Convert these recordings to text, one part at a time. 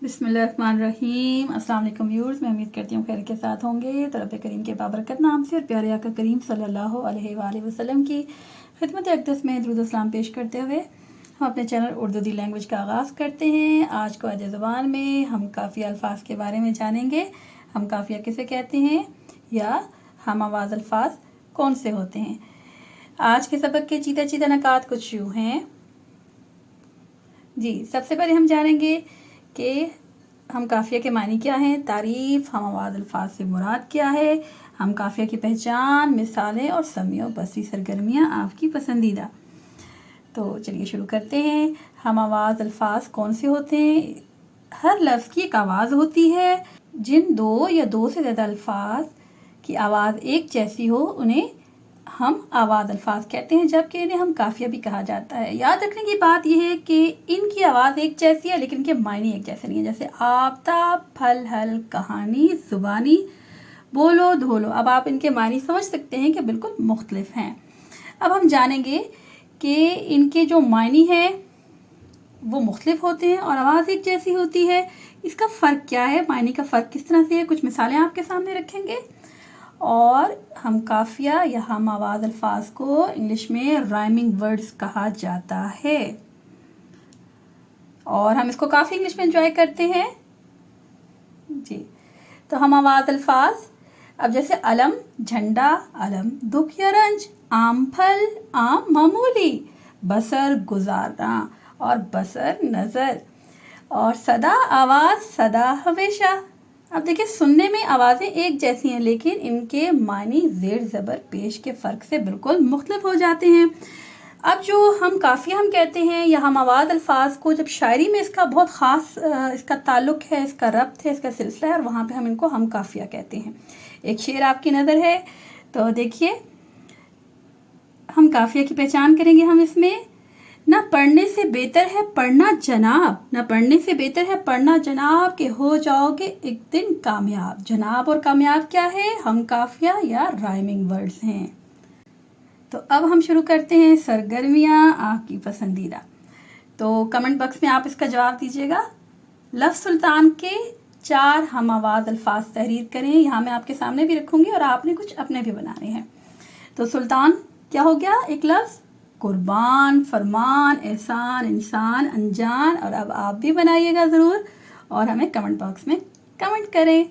बिस्मिल्लाहिर्रहमानिर्रहीम। अस्सलाम वालेकुम व्यूअर्स, मैं उम्मीद करती हूँ खैर के साथ होंगे। तो रब करीम के बाबरकत नाम से और प्यारे आका करीम सल्लल्लाहु अलैहि वसल्लम की खिदमत अक़दस में दुरूद सलाम पेश करते हुए हम अपने चैनल उर्दू दी लैंग्वेज का आगाज़ करते हैं। आज को अदद ज़ुबान में हम काफ़िया अल्फाज के बारे में जानेंगे। हम काफ़िया किसे कहते हैं या हम आवाज़ अल्फाज कौन से होते हैं। आज के सबक के चीता चीता नकात कुछ यूँ हैं जी। सबसे पहले हम जानेंगे कि हम काफ़िया के मानी क्या हैं, तारीफ़, हम आवाज़ अल्फाज से मुराद क्या है, हम काफ़िया की पहचान, मिसालें और समी बसरी सरगर्मियाँ आपकी पसंदीदा। तो चलिए शुरू करते हैं। हम आवाज़ अल्फाज कौन से होते हैं। हर लफ्ज़ की एक आवाज़ होती है। जिन दो या दो से ज़्यादा अल्फाज की आवाज़ एक जैसी हो उन्हें हम आवाज़ अल्फाज कहते हैं, जबकि इन्हें हम काफ़िया भी कहा जाता है। याद रखने की बात यह है कि इनकी आवाज़ एक जैसी है लेकिन इनके मायने एक जैसे नहीं है। जैसे आफ्ताब, फल, हल, कहानी, ज़ुबानी, बोलो, धोलो। अब आप इनके मायने समझ सकते हैं कि बिल्कुल मुख्तलिफ हैं। अब हम जानेंगे कि इनके जो मायने हैं वो मुख्तलिफ होते हैं और आवाज़ एक जैसी होती है। इसका फ़र्क क्या है, मायने का फ़र्क किस तरह से है, कुछ मिसालें आपके सामने रखेंगे। और हम काफ़िया या हम आवाज़ अल्फाज को इंग्लिश में राइमिंग वर्ड्स कहा जाता है और हम इसको काफ़ी इंग्लिश में एंजॉय करते हैं जी। तो हम आवाज़ अल्फाज, अब जैसे अलम, झंडा, अलम, दुख या रंज, आम, फल, आम, मामूली, बसर, गुजारना और बसर, नज़र, और सदा, आवाज़, सदा, हमेशा। अब देखिए, सुनने में आवाज़ें एक जैसी हैं लेकिन इनके मानी ज़ेर ज़बर पेश के फ़र्क से बिल्कुल मुख्तलिफ हो जाते हैं। अब जो हम काफ़िया हम कहते हैं या हम आवाज़ अल्फाज को, जब शायरी में इसका बहुत ख़ास इसका ताल्लुक़ है, इसका रब्त है, इसका सिलसिला है और वहाँ पे हम इनको हम काफ़िया कहते हैं। एक शेर आपकी नज़र है तो देखिए, हम काफ़िया की पहचान करेंगे। हम इसमें, ना पढ़ने से बेहतर है पढ़ना जनाब, ना पढ़ने से बेहतर है पढ़ना जनाब के हो जाओगे एक दिन कामयाब। जनाब और कामयाब क्या है, हम काफिया या राइमिंग वर्ड्स हैं। तो अब हम शुरू करते हैं सरगर्मियाँ आपकी पसंदीदा। तो कमेंट बॉक्स में आप इसका जवाब दीजिएगा। लफ्ज़ सुल्तान के 4 हम आवाज़ अल्फाज तहरीर करें। यहाँ मैं आपके सामने भी रखूँगी और आपने कुछ अपने भी बनाने हैं। तो सुल्तान क्या हो गया, एक लफ्ज़, कुर्बान, फरमान, एहसान, इंसान, अनजान। और अब आप भी बनाइएगा ज़रूर और हमें कमेंट बॉक्स में कमेंट करें।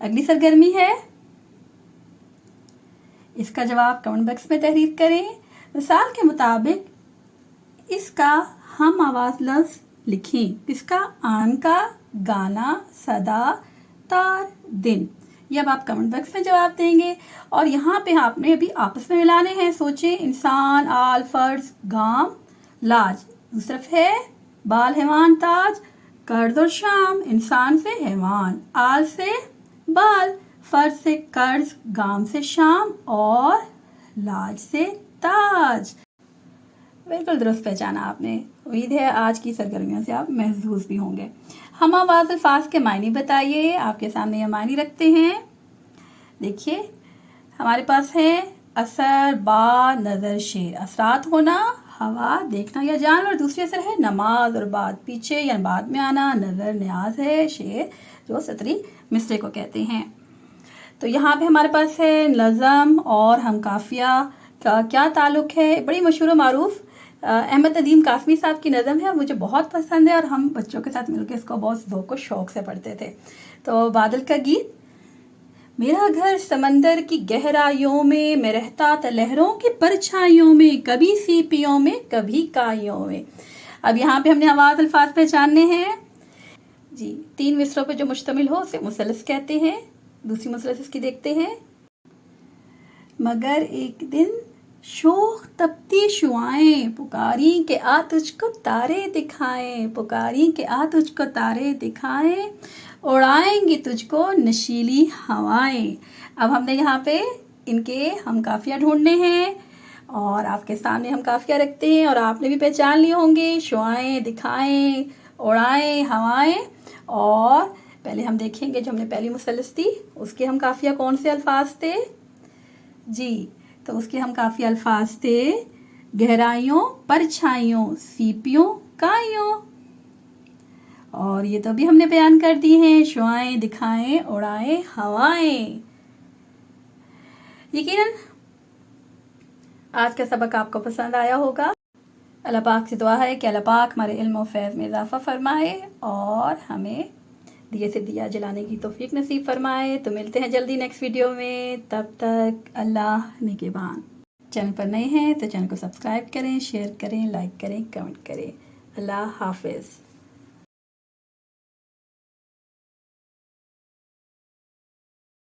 अगली सरगर्मी है, इसका जवाब कमेंट बॉक्स में तहरीर करें। मिसाल के मुताबिक इसका हम आवाज़ लफ्ज़ लिखें। इसका आन का, गाना, सदा, तार, दिन। ये अब आप कमेंट बॉक्स में जवाब देंगे और यहाँ पे आपने अभी आपस में मिलाने हैं। सोचें, इंसान, आल, फर्ज, गाम, लाज। दूसरी तरफ है बाल, हैवान, ताज, कर्ज और शाम। इंसान से हैवान, आल से बाल, फर्ज से कर्ज, गाम से शाम और लाज से ताज। बिल्कुल दुरुस्त पहचाना आपने। उम्मीद है आज की सरगर्मियों से आप महसूस भी होंगे। हम आवाज़ अल्फाज के मायने बताइए। आपके सामने ये मायने रखते हैं। देखिए, हमारे पास है असर, बाद, नज़र, शेर। असरात होना, हवा, देखना या जानवर। दूसरी असर है नमाज और बाद, पीछे या बाद में आना। नज़र न्याज है, शेर जो सतरी मिसरे को कहते हैं। तो यहाँ पे हमारे पास है नज़म और हम काफ़िया का क्या ताल्लुक़ है। बड़ी मशहूर मारूफ अहमद नदीम कासमी साहब की नज़म है और मुझे बहुत पसंद है और हम बच्चों के साथ मिलकर इसको बहुत ज़ौक़ और शौक़ से पढ़ते थे। तो बादल का गीत, मेरा घर समंदर की गहराइयों में, मैं रहता था लहरों की परछाइयों में, कभी सीपियों में कभी काइयों में। अब यहाँ पे हमने आवाज़ अल्फाज पहचानने हैं जी। 3 मिसरों पे जो मुश्तमिल हो उसे मुसलस कहते हैं। दूसरी मुसलस इसकी देखते हैं। मगर एक दिन शोख तपती शुआएं, पुकारी के आ तुझको तारे दिखाएं, पुकारी के आ तुझको तारे दिखाएं, उड़ाएंगी तुझको नशीली हवाएं। अब हमने यहाँ पे इनके हम काफ़िया ढूंढने हैं और आपके सामने हम काफ़िया रखते हैं और आपने भी पहचान लिए होंगे। शुआएं, दिखाएं, उड़ाएं, हवाएं। और पहले हम देखेंगे, जो हमने पहली मुसलस थी उसके हम काफ़िया कौन से अल्फाज थे जी। तो उसके हम काफ़ी अल्फाज थे गहराइयों, परछाइयों, सीपियों, کائیوں. اور یہ تو ابھی ہم نے بیان کر دی ہیں. شعائیں دکھائیں اڑائیں ہوائیں. یقیناً آج کا سبق آپ کو پسند آیا ہوگا. اللہ پاک سے دعا ہے کہ اللہ پاک ہمارے علم و فیض میں اضافہ فرمائے اور ہمیں دیے سے دیا جلانے کی توفیق نصیب فرمائے. تو ملتے ہیں جلدی نیکسٹ ویڈیو میں. تب تک اللہ نگہبان. چینل پر نئے ہیں تو چینل کو سبسکرائب کریں، شیئر کریں، لائک کریں، کمنٹ کریں. اللہ حافظ.